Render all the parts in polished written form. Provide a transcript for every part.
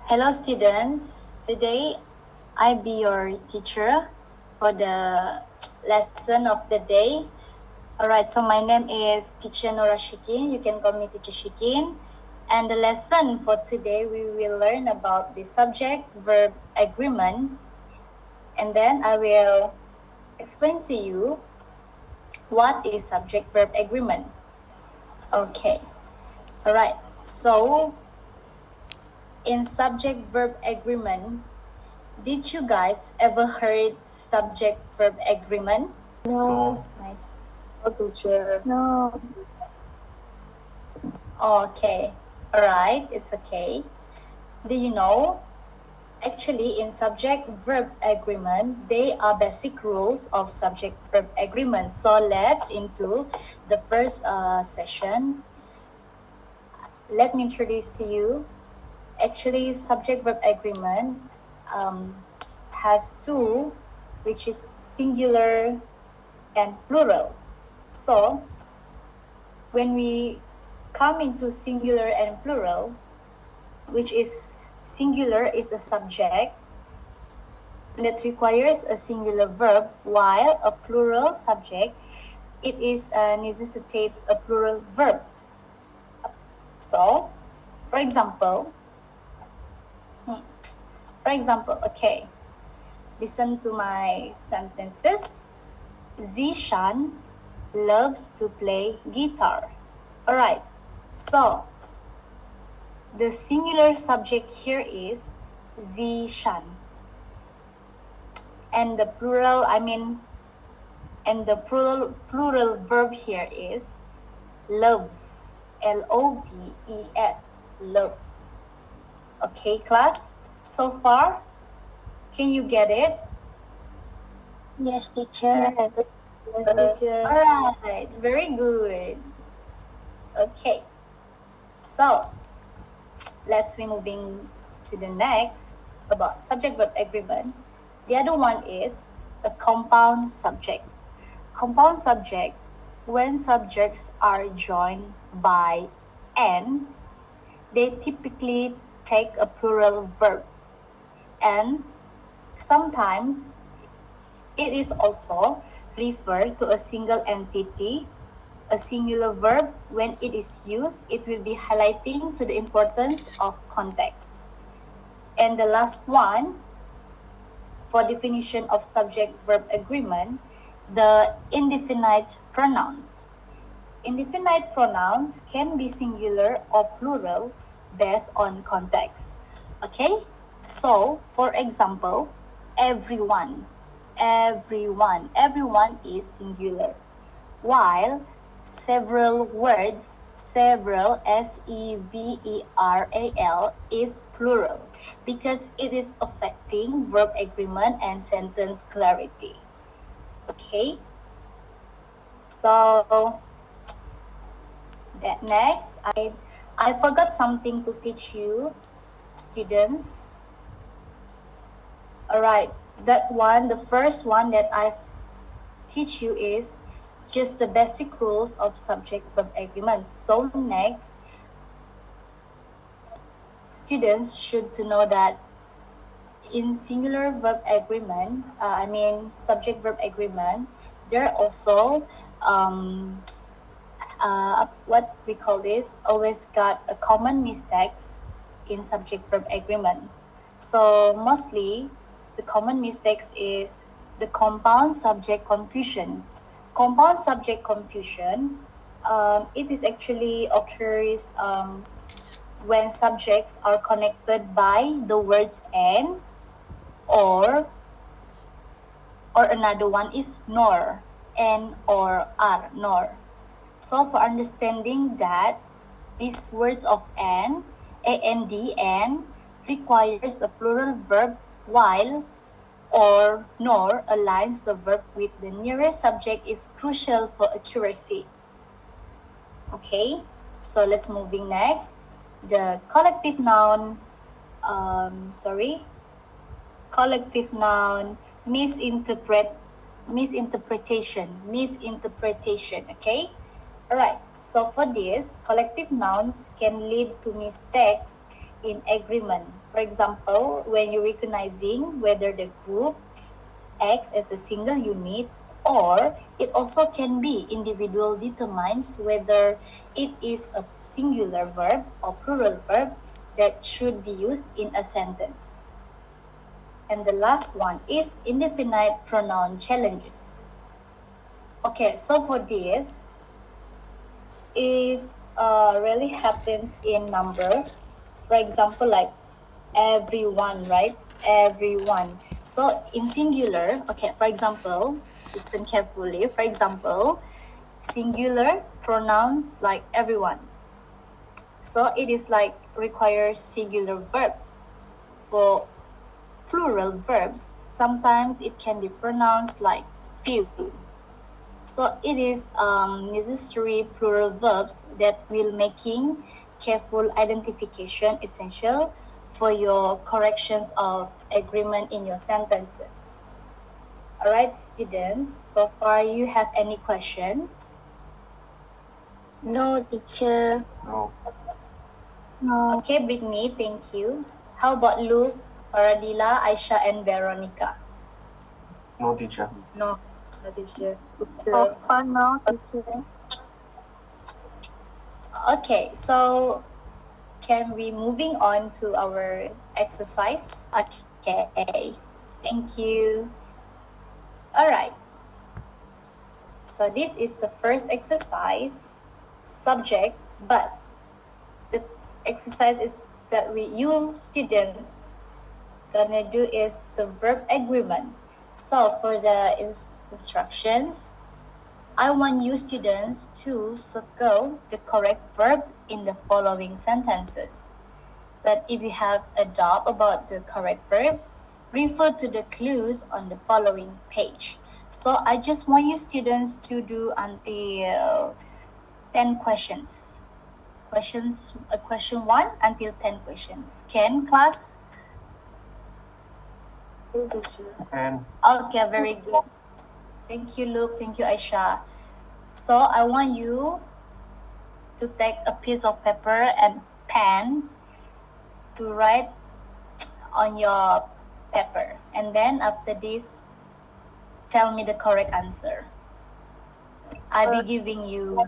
Hello students, today I be your teacher for the lesson of the day. Alright, so my name is Teacher Nora Shikin, you can call me Teacher Shikin. And the lesson for today we will learn about the subject-verb agreement, and then I will explain to you what is subject-verb agreement. Okay, alright, so in subject-verb agreement, did you guys ever heard subject-verb agreement? No. Nice. No, teacher. No. Okay. Alright, it's okay. Do you know? Actually, in subject-verb agreement, they are basic rules of subject-verb agreement. So let's into the first session. Let me introduce to you. Actually, subject-verb agreement has two, which is singular and plural. So when we come into singular and plural, which is singular is a subject that requires a singular verb, while a plural subject it is necessitates a plural verbs. So, for example, okay, listen to my sentences. Zishan loves to play guitar. Alright, so the singular subject here is Zishan. And the plural, plural verb here is loves. L-O-V-E-S, loves. Okay, class? So far, can you get it? Yes, teacher. Yes, teacher. Alright, very good. Okay, so let's be moving to the next about subject-verb agreement. The other one is a compound subjects. Compound subjects, when subjects are joined by "and", they typically take a plural verb, and sometimes it is also referred to a single entity, a singular verb. When it is used, it will be highlighting to the importance of context. And the last one, for definition of subject-verb agreement, the indefinite pronouns. Indefinite pronouns can be singular or plural based on context. Okay, so for example, everyone is singular, while several words, several, several, is plural because it is affecting verb agreement and sentence clarity. Okay, so that next, I forgot something to teach you, students. All right, that one, the first one that I teach you is just the basic rules of subject-verb agreement. So next, students should to know that in singular verb agreement, subject-verb agreement, there are also what we call this, always got a common mistakes in subject-verb agreement. So mostly, the common mistakes is the compound subject confusion. Compound subject confusion, it is actually occurs when subjects are connected by the words "and", or another one is "nor", "and" or "are", "nor". So for understanding that these words of "and", A-N-D, "and", requires a plural verb, while or "nor" aligns the verb with the nearest subject is crucial for accuracy. Okay, so let's moving next. The collective noun, collective noun misinterpretation, okay? Alright, so for this, collective nouns can lead to mistakes in agreement. For example, when you're recognizing whether the group acts as a single unit, or it also can be individual determines whether it is a singular verb or plural verb that should be used in a sentence. And the last one is indefinite pronoun challenges. Okay, so for this, it really happens in number. For example, like everyone, right? Everyone. So in singular, okay, for example, listen carefully. For example, singular pronouns like everyone. So it is like requires singular verbs. For plural verbs, sometimes it can be pronounced like few. So it is necessary plural verbs that will making careful identification essential for your corrections of agreement in your sentences. All right, students, so far you have any questions? No, teacher. No. No. Okay, Brittany, thank you. How about Luke, Faradila, Aisha, and Veronica? No, teacher. No, teacher. So far, no, teacher. Okay, so can we moving on to our exercise? Okay, thank you. All right. So this is the first exercise, subject, but the exercise is that you students gonna do is the verb agreement. So for the instructions, I want you students to circle the correct verb in the following sentences. But if you have a doubt about the correct verb, refer to the clues on the following page. So I just want you students to do until 10 questions. Question 1 until 10 questions. Can class? No, teacher. And Okay, very good. Thank you, Luke. Thank you, Aisha. So I want you to take a piece of paper and pen to write on your paper. And then after this, tell me the correct answer. I be giving you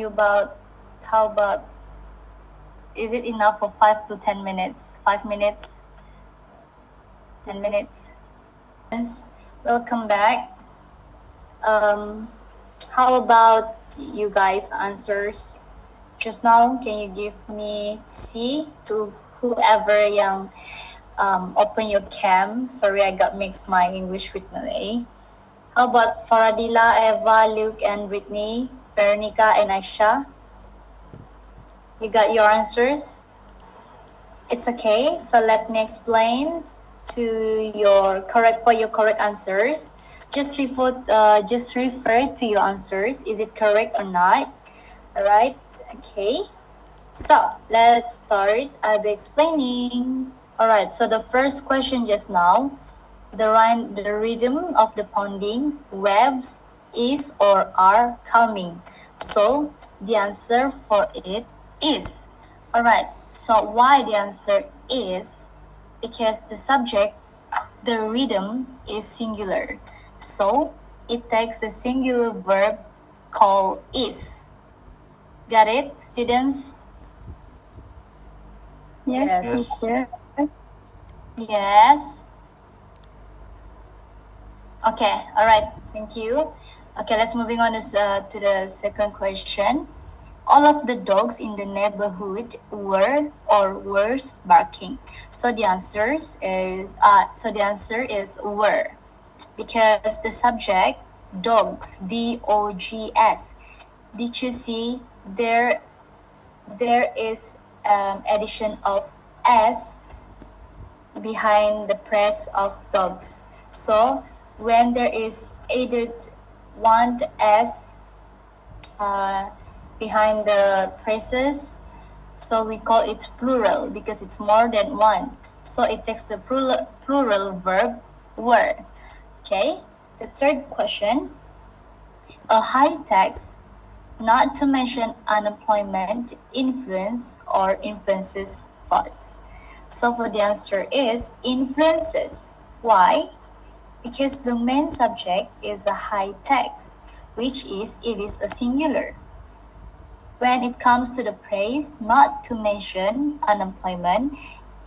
about, how about, is it enough for 5 to 10 minutes? 5 minutes? 10 minutes? Welcome back. How about you guys answers just now? Can you give me C to whoever yang open your cam? Sorry, I got mixed my English with Malay. How about Faradila, Eva, Luke, and Brittany, Veronica, and Aisha? You got your answers? It's okay. So let me explain to your correct answers. Just refer to your answers. Is it correct or not? All right. Okay. So let's start. I'll be explaining. All right. So the first question just now, the rhythm of the pounding waves is or are calming. So the answer for it is. All right. So why the answer is? Because the subject, the rhythm is singular. So it takes a singular verb called is. Got it, students? Yes, Yes. teacher. Yes. Okay, all right, thank you. Okay, let's moving on to the second question. All of the dogs in the neighborhood were or were barking. So the answer is were, because the subject dogs, DOGS. Did you see there is addition of s behind the press of dogs. So when there is added one s behind the presses, so we call it plural because it's more than one. So it takes the plural verb were. Okay. The third question: a high-text not to mention unemployment, influence, or influences thoughts. So for the answer is influences. Why? Because the main subject is a high text, which is it is a singular. When it comes to the praise, not to mention unemployment,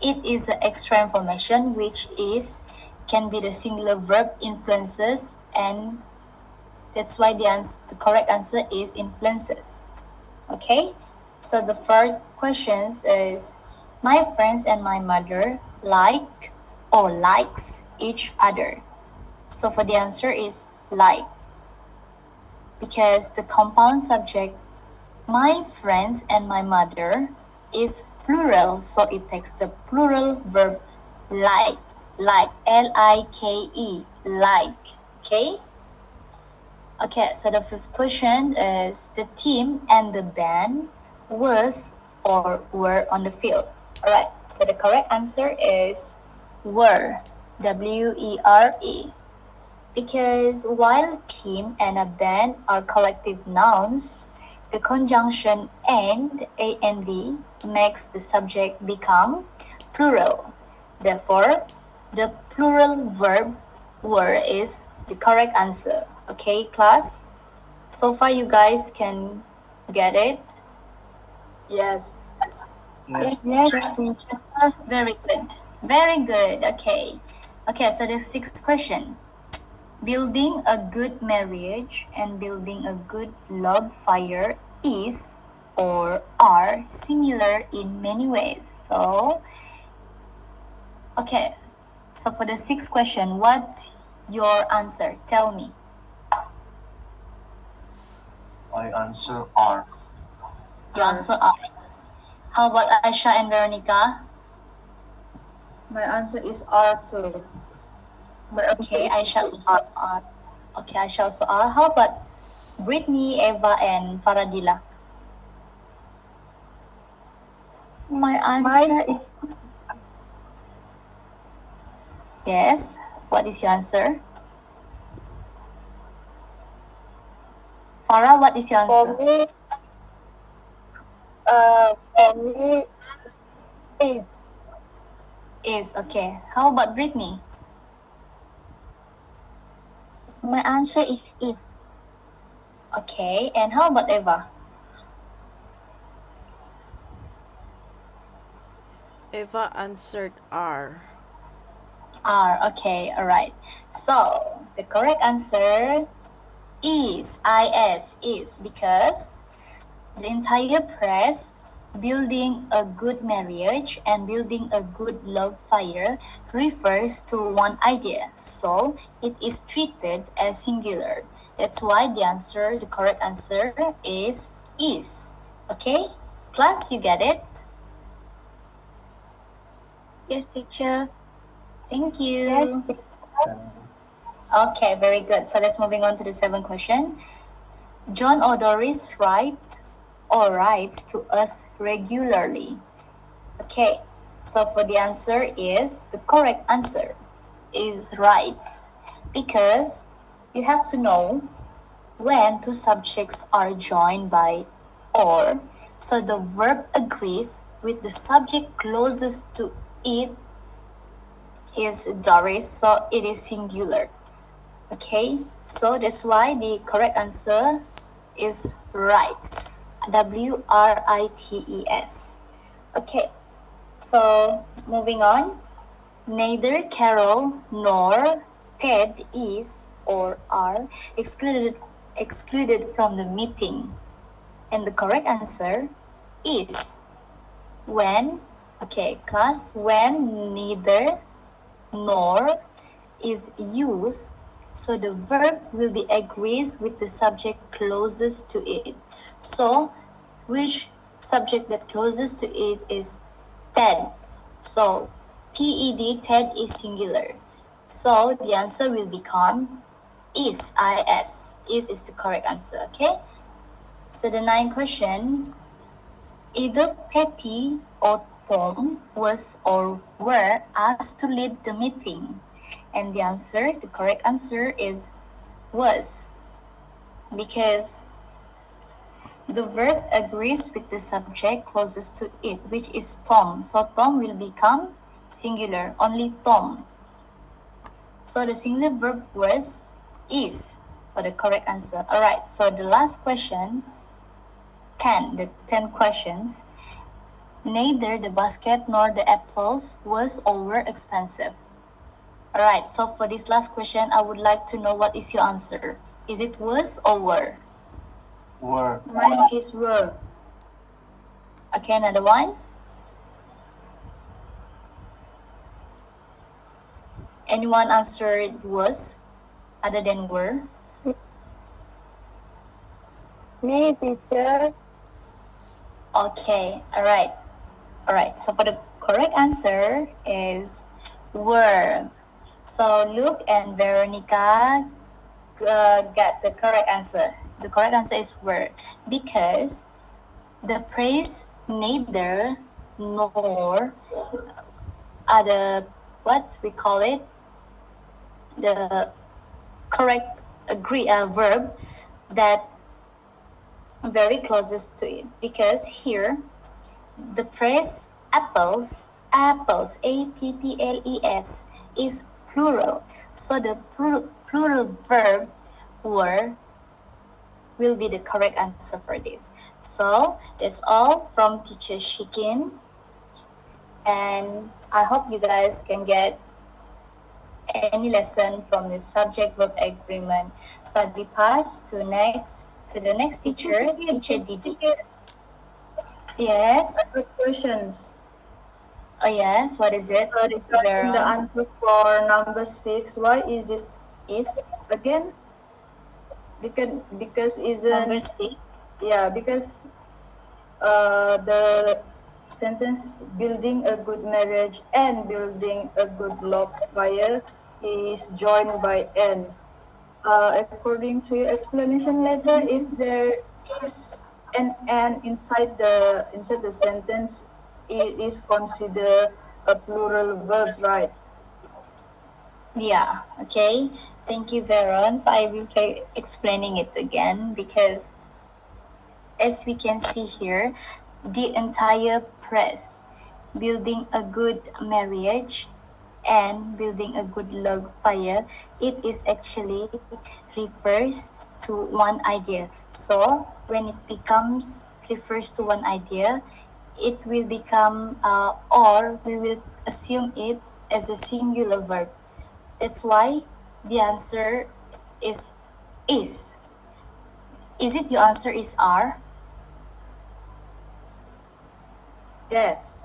it is an extra information which is can be the singular verb influences, and that's why the correct answer is influences. Okay, so the first questions is my friends and my mother like or likes each other. So for the answer is like, because the compound subject my friends and my mother is plural, so it takes the plural verb like, L-I-K-E, like, okay? Okay, so the fifth question is the team and the band was or were on the field. Alright, so the correct answer is were, W-E-R-E. Because while team and a band are collective nouns, the conjunction and makes the subject become plural. Therefore, the plural verb were is the correct answer. Okay, class? So far you guys can get it? Yes. Yes. Yes, teacher. Very good. Very good. Okay. Okay, so the sixth question. Building a good marriage and building a good log fire is or are similar in many ways. So, okay. So for the sixth question, what's your answer? Tell me. I answer R. You answer are. How about Aisha and Veronica? My answer is R too. Okay, Aisha also are. Okay, Aisha also are. How about Brittany, Eva, and Faradila? My answer is Yes. What is your answer? Farah, what is your answer? for me is. Is okay. How about Brittany? My answer is. Okay, and how about Eva? Eva answered R. R. Okay, all right. So the correct answer is is because the entire press building a good marriage and building a good love fire refers to one idea, so it is treated as singular. That's why the correct answer is. Okay, class, you get it? Yes, teacher. Thank you. Yes. Okay, very good. So let's moving on to the seventh question. John or Doris write or writes to us regularly. Okay, so for the answer is, the correct answer is writes, because you have to know when two subjects are joined by or, so the verb agrees with the subject closest to it is Doris, so it is singular. Okay, so that's why the correct answer is writes, WRITES. Okay, so moving on, neither Carol nor Ted is or are excluded from the meeting, and the correct answer is when, okay class, when neither nor is used, so the verb will be agrees with the subject closest to it. So which subject that closest to it is Ted. So TED, Ted is singular. So the answer will become is, IS. Is the correct answer, okay? So the ninth question, either Patty or Tom was or were asked to lead the meeting. And the correct answer is was. Because The verb agrees with the subject closest to it, which is Tom. So Tom will become singular, only Tom. So the singular verb was is for the correct answer. Alright, so the last question, the 10 questions. Neither the basket nor the apples was over expensive. Alright, so for this last question, I would like to know what is your answer. Is it was or were? Were. Mine is were. Okay, another one. Anyone answered was other than were? Me, teacher. Okay, alright. So for the correct answer is were. So Luke and Veronica got the correct answer. The correct answer is were because the phrase neither nor are the what we call it the correct verb that very closest to it, because here the phrase apples apples is plural, so the plural verb were will be the correct answer for this. So that's all from teacher Shikin, and I hope you guys can get any lesson from the subject verb agreement. So I'll be passed to the next teacher, teacher Didi. Yes. Good questions. Oh yes. What is it? Regarding the answer for number 6, why is it is again? Because isn't Number 6. yeah, because the sentence building a good marriage and building a good love fire is joined by and. According to your explanation letter, if there is an and inside the sentence, it is considered a plural verb, right? Yeah. Okay. Thank you, Veron. So I will be explaining it again because, as we can see here, the entire press, building a good marriage and building a good log fire, it is actually refers to one idea. So when it becomes refers to one idea, it will become or we will assume it as a singular verb. That's why the answer is is. Is it your answer is are? Yes.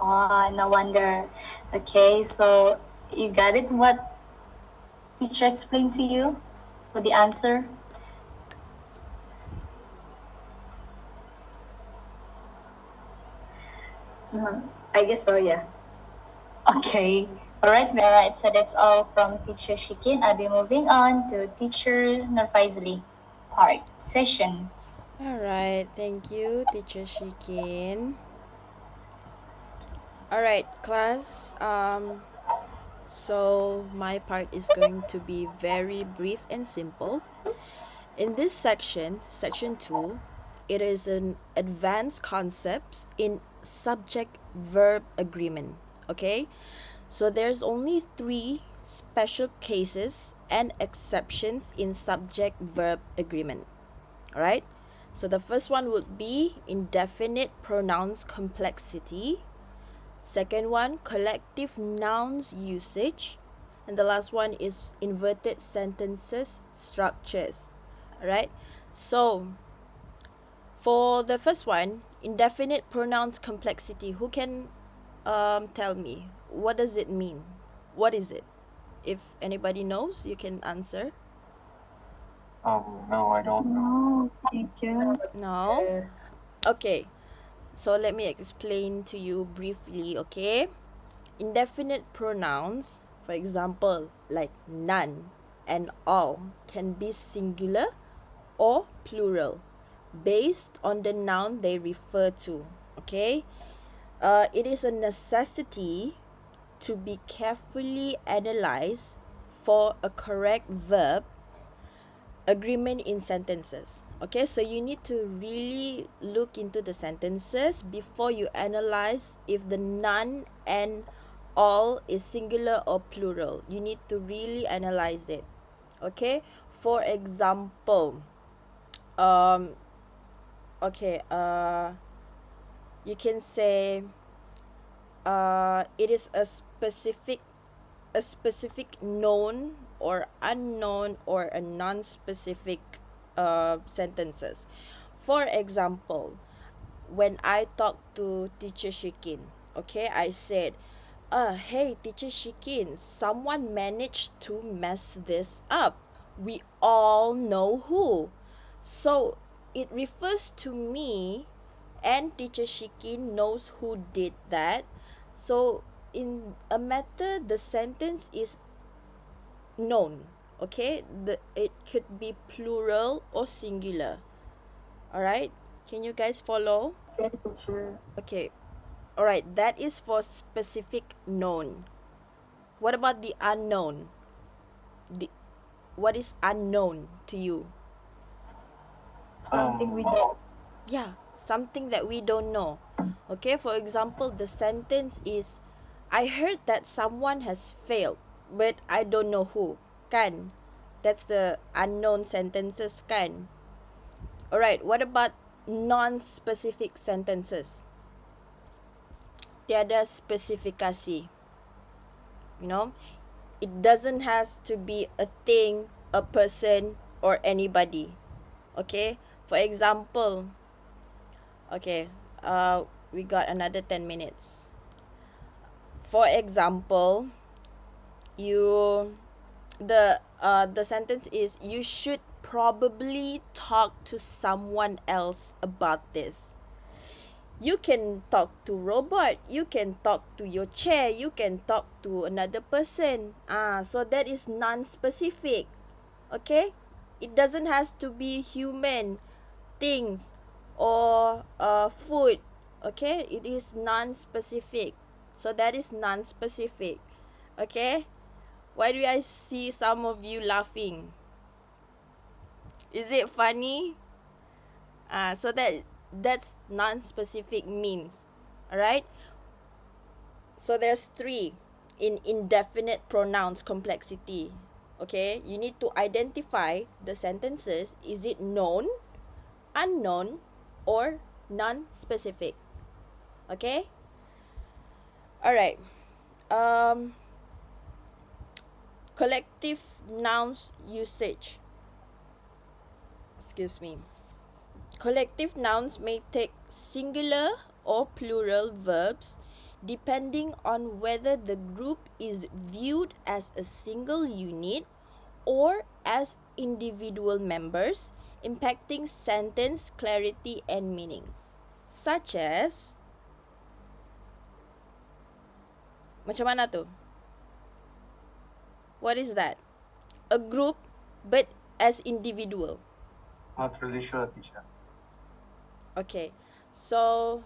Oh, no wonder. Okay, so you got it? What teacher explained to you for the answer? I guess so, yeah. Okay. All right. So that's all from teacher Shikin. I'll be moving on to teacher Nurfaizli part session. Alright, thank you, teacher Shikin. Alright, class. So my part is going to be very brief and simple. In this section 2, it is an advanced concepts in subject verb agreement. Okay, so there's only 3 special cases and exceptions in subject verb agreement. All right, so the first one would be indefinite pronouns complexity. Second one, collective nouns usage. And the last one is inverted sentences structures. Alright, so for the first one, indefinite pronouns complexity, who can tell me what does it mean? What is it? If anybody knows, you can answer. No, I don't know. No, teacher. No? Okay, so let me explain to you briefly, okay? Indefinite pronouns, for example, like none and all, can be singular or plural based on the noun they refer to, okay? It is a necessity to be carefully analyzed for a correct verb agreement in sentences. Okay, so you need to really look into the sentences before you analyze if the none and all is singular or plural. You need to really analyze it. Okay, for example, um, okay, you can say, it is a specific known or unknown or a non-specific sentences. For example, when I talked to teacher Shikin, okay, I said, hey teacher Shikin, someone managed to mess this up. We all know who. So it refers to me, and teacher Shikin knows who did that. So in a matter, the sentence is known. Okay, it could be plural or singular. All right, can you guys follow? Okay, teacher. Okay, all right, that is for specific known. What about the unknown? The what is unknown to you? Something we don't. Yeah, something that we don't know. Okay, for example, the sentence is, I heard that someone has failed, but I don't know who. Kan? That's the unknown sentences, kan? Alright, what about non-specific sentences? Tiada spesifikasi. You know, it doesn't have to be a thing, a person, or anybody. Okay, for example, okay, we got another 10 minutes. For example, the sentence is, you should probably talk to someone else about this. You can talk to robot, you can talk to your chair, you can talk to another person. So that is non-specific. Okay, it doesn't have to be human, things, or food. Okay, it is non-specific. So that is non-specific. Okay, why do I see some of you laughing? Is it funny? So that's non-specific means. Alright, so there's 3 in indefinite pronouns complexity. Okay, you need to identify the sentences. Is it known, unknown, or non-specific? Okay, alright. Collective nouns usage. Excuse me. Collective nouns may take singular or plural verbs depending on whether the group is viewed as a single unit or as individual members, impacting sentence clarity and meaning. Such as, macam mana tu? What is that? A group but as individual. Not really sure, teacher. Okay, so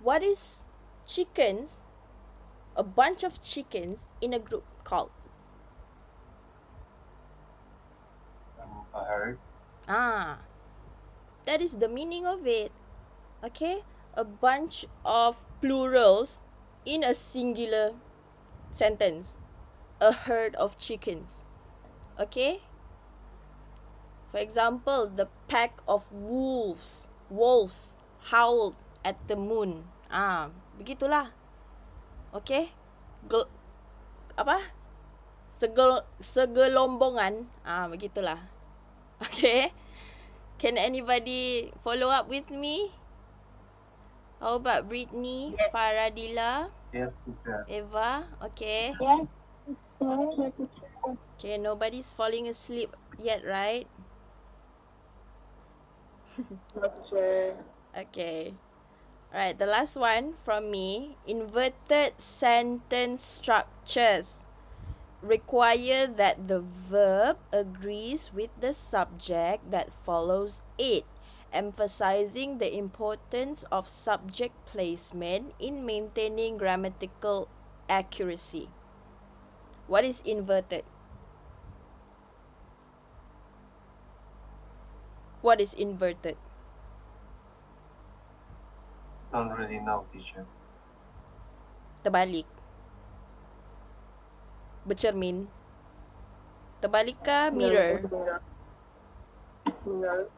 what is chickens, a bunch of chickens in a group called? A herd. That is the meaning of it. Okay, a bunch of plurals in a singular sentence, a herd of chickens. Okay, for example, the pack of wolves howled at the moon. Begitulah. Okay, segelombongan. Begitulah. Okay, can anybody follow up with me? How about Brittany, Faradila, Yes, teacher. Eva? Okay. Yes, teacher. Okay, nobody's falling asleep yet, right? No, teacher. Okay. Alright, the last one from me. Inverted sentence structures require that the verb agrees with the subject that follows it, emphasizing the importance of subject placement in maintaining grammatical accuracy. What is inverted? What is inverted? Don't really know, teacher. Terbalik. Bercermin. Terbalik kah mirror? Mirror.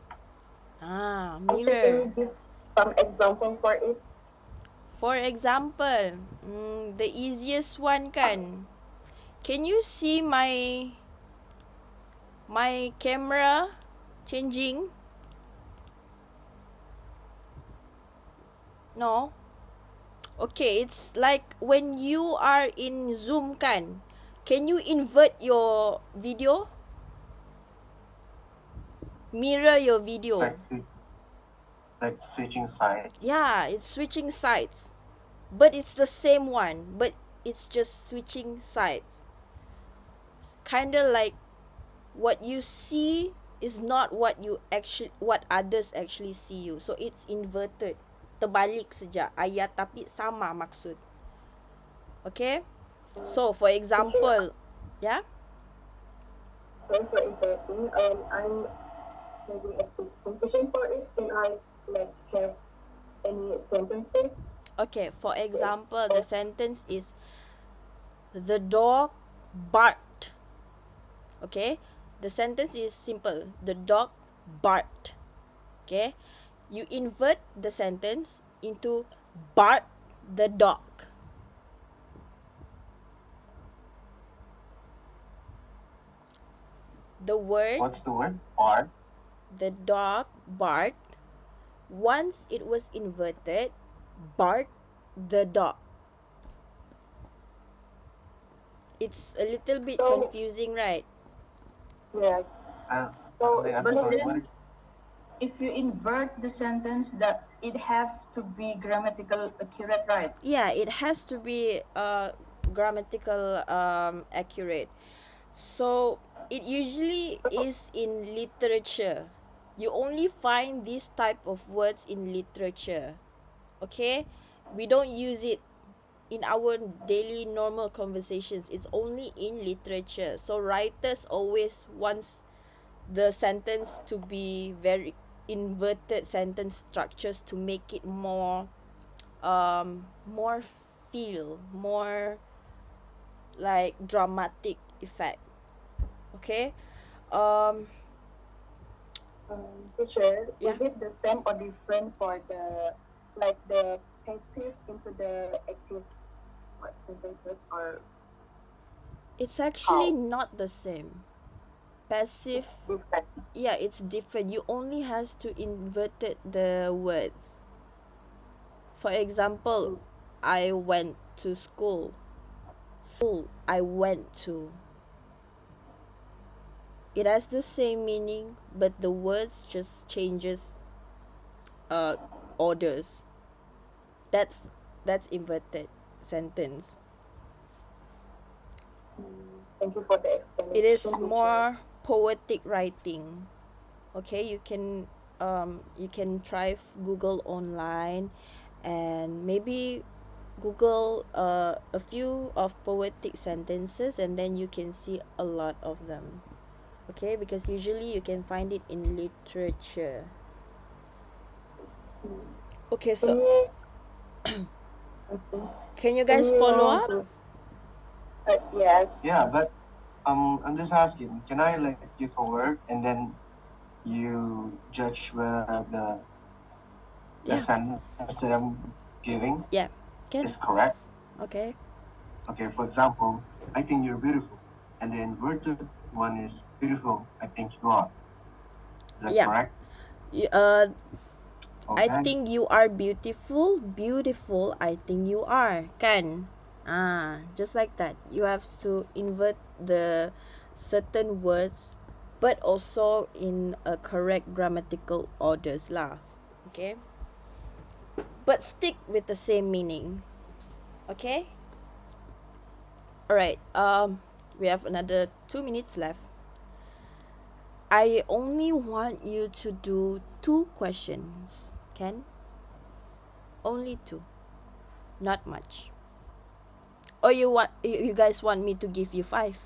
Ah, Teacher, can you mirror. give some example for it? For example, the easiest one kan. Can you see my camera changing? No. Okay, it's like when you are in Zoom kan. Can you invert your video? Mirror your It's video. like switching sides. Yeah, it's switching sides. But it's the same one, but it's just switching sides. Kinda like what you see is not what others actually see you. So it's inverted. Terbalik saja ayat tapi sama maksud. Okay? So for example, yeah? Sorry for interrupting. I'm having a big confusion for it. Can I like have any sentences? Okay, for example, the sentence is the dog barked. Okay? The sentence is simple. The dog barked. Okay? You invert the sentence into bark the dog. The word What's the word? Bark. the dog barked. Once it was inverted, barked the dog. It's a little bit So- confusing, right? Yes. So Yeah, it's I'm But sorry, then- what is- If you invert the sentence, that it have to be grammatical accurate, right? Yeah, it has to be grammatical accurate. So it usually is in literature. You only find this type of words in literature. Okay? We don't use it in our daily normal conversations. It's only in literature. So writers always wants the sentence to be very inverted sentence structures to make it more more like dramatic effect. Okay? Teacher, Yeah. is it the same or different for the like the passive into the active what sentences or It's actually not the same. Passive, it's different? yeah, it's different. You only has to inverted the words. For example, I went to school. School, I went to. It has the same meaning, but the words just changes orders. That's inverted sentence. Thank you for the explanation. It is teacher. more poetic writing. Okay, you can try Google online and maybe Google a few of poetic sentences, and then you can see a lot of them. Okay, because usually you can find it in literature. Okay, Can so you can you guys follow up? Yes. Yeah, but I'm just asking, can I like give a word and then you judge whether the Yeah. sentence that I'm giving Yeah, can. is correct? Okay. Okay, for example, I think you're beautiful, and the inverted one is beautiful, I think you are. Is that Yeah. correct? I Okay. think you are beautiful. Beautiful, I think you are. Kan? Just like that. You have to invert the certain words, but also in a correct grammatical orders lah. Okay? But stick with the same meaning. Okay? Alright, we have another 2 minutes left. I only want you to do 2 questions, Ken? Only 2. Not much. Or you guys want me to give you 5?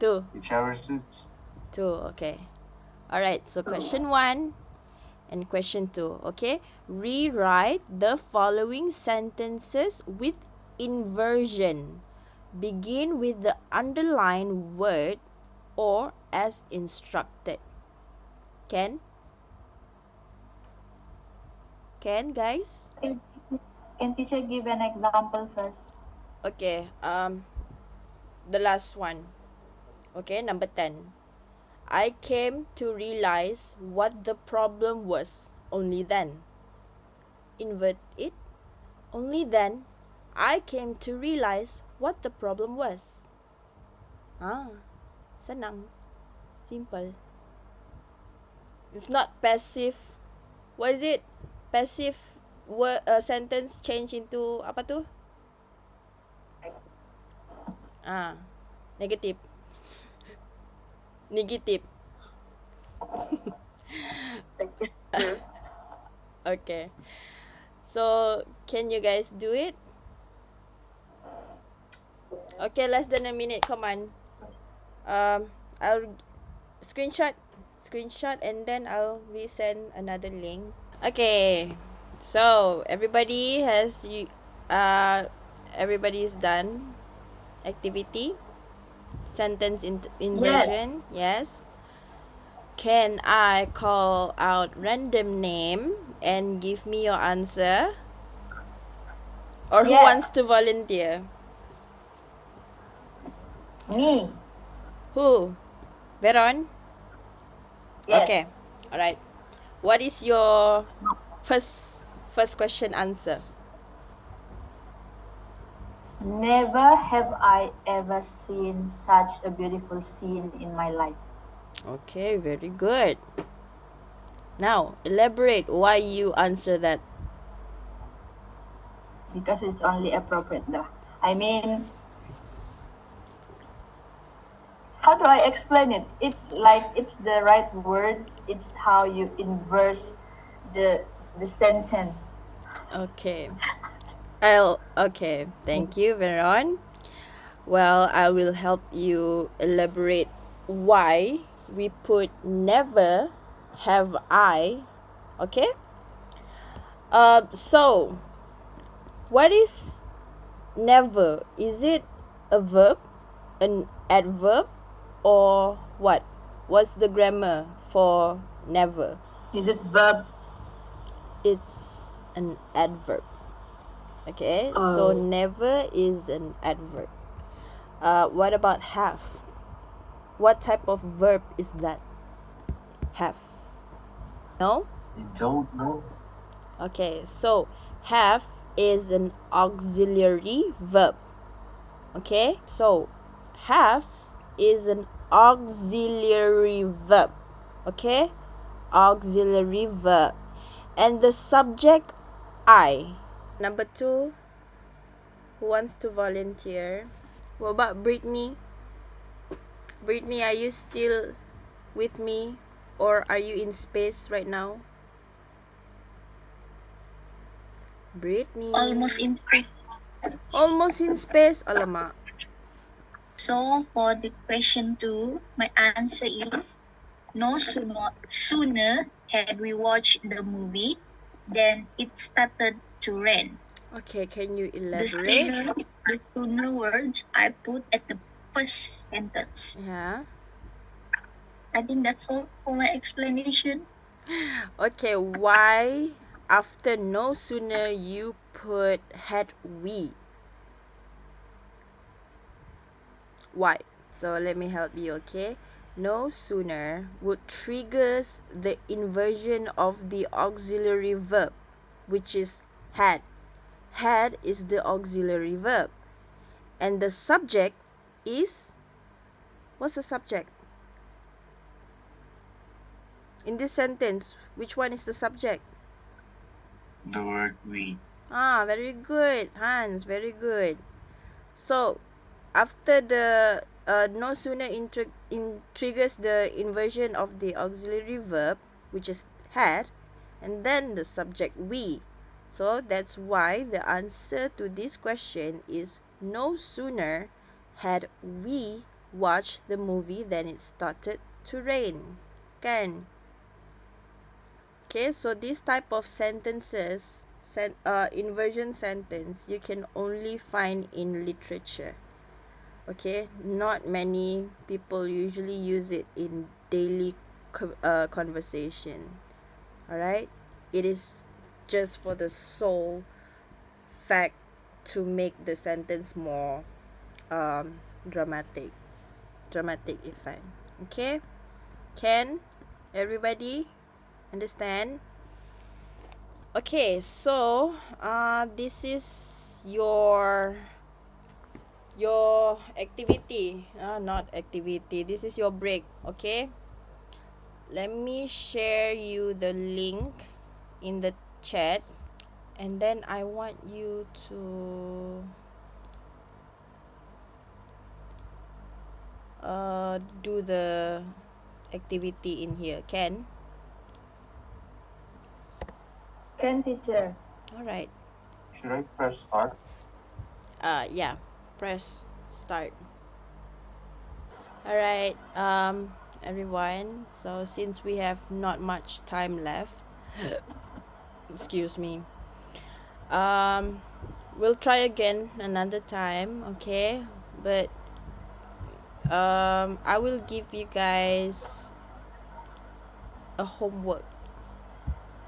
2. Whichever suits. Two, okay. Alright, so question 1 and question 2, okay? Rewrite the following sentences with inversion. Begin with the underlined word or as instructed. Can? Can, guys? Can teacher give an example first? Okay, the last one. Okay, number 10. I came to realize what the problem was only then. Invert it. Only then I came to realize what the problem was. Senang. Simple. It's not passive. What is it? Passive word sentence change into apa tu? Negative. Negative. Okay. So, can you guys do it? Okay, less than a minute. Come on. I'll screenshot and then I'll resend another link. Okay. So, everybody's done activity. Sentence inversion. Yes. Can I call out random name and give me your answer? Or who Yes. wants to volunteer? Me. Who? Veron? Yes. Okay. Alright. What is your first question answer? Never have I ever seen such a beautiful scene in my life. Okay, very good. Now, elaborate why you answer that. Because it's only appropriate though. I mean, how do I explain it? It's like it's the right word. It's how you inverse the sentence. Okay. Okay. Thank you, Veron. Well, I will help you elaborate why we put never have I. Okay? So what is never? Is it a verb, an adverb, or what? What's the grammar for never? Is it verb? It's an adverb. Okay, so never is an adverb. What about have? What type of verb is that? Have. No? I don't know. Okay, so have is an auxiliary verb. Okay, so have is an auxiliary verb. Okay, auxiliary verb. And the subject I. Number 2, who wants to volunteer? What about Brittany? Brittany, are you still with me or are you in space right now? Brittany. Almost in space. Almost in space. Alamak. So for the question 2, my answer is no sooner had we watched the movie than it started to rain. Okay, can you The elaborate? sooner words I put at the first sentence. Yeah. I think that's all for my explanation. Okay, why after no sooner you put had we? Why? So let me help you, okay? No sooner would triggers the inversion of the auxiliary verb, which is had. Had is the auxiliary verb. And the subject is, what's the subject? In this sentence, which one is the subject? The word we. Very good, Hans. Very good. So, after the no sooner triggers the inversion of the auxiliary verb, which is had, and then the subject we. So, that's why the answer to this question is no sooner had we watched the movie than it started to rain. Kan? Okay, so this type of sentences, inversion sentence, you can only find in literature. Okay, not many people usually use it in daily conversation. Alright, it is just for the sole fact to make the sentence more dramatic effect. Okay, can everybody understand? Okay, so this is your activity, not activity, this is your break. Okay, let me share you the link in the chat, and then I want you to do the activity in here. Can? Can, teacher? All right. Should I press start? Yeah, press start. All right, everyone, so since we have not much time left, excuse me, we'll try again another time. Okay, but I will give you guys a homework.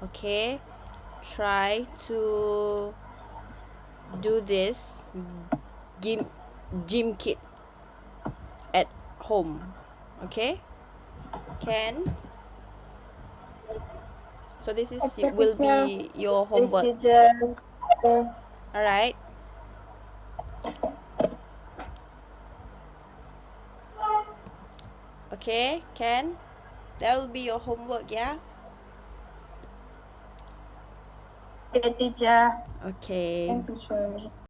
Okay, try to do this gym kit at home. Okay, can? So this is will be your Yes, homework. teacher. All right. Okay, can? That will be your homework, yeah? Okay, teacher. Okay. Thank you, teacher.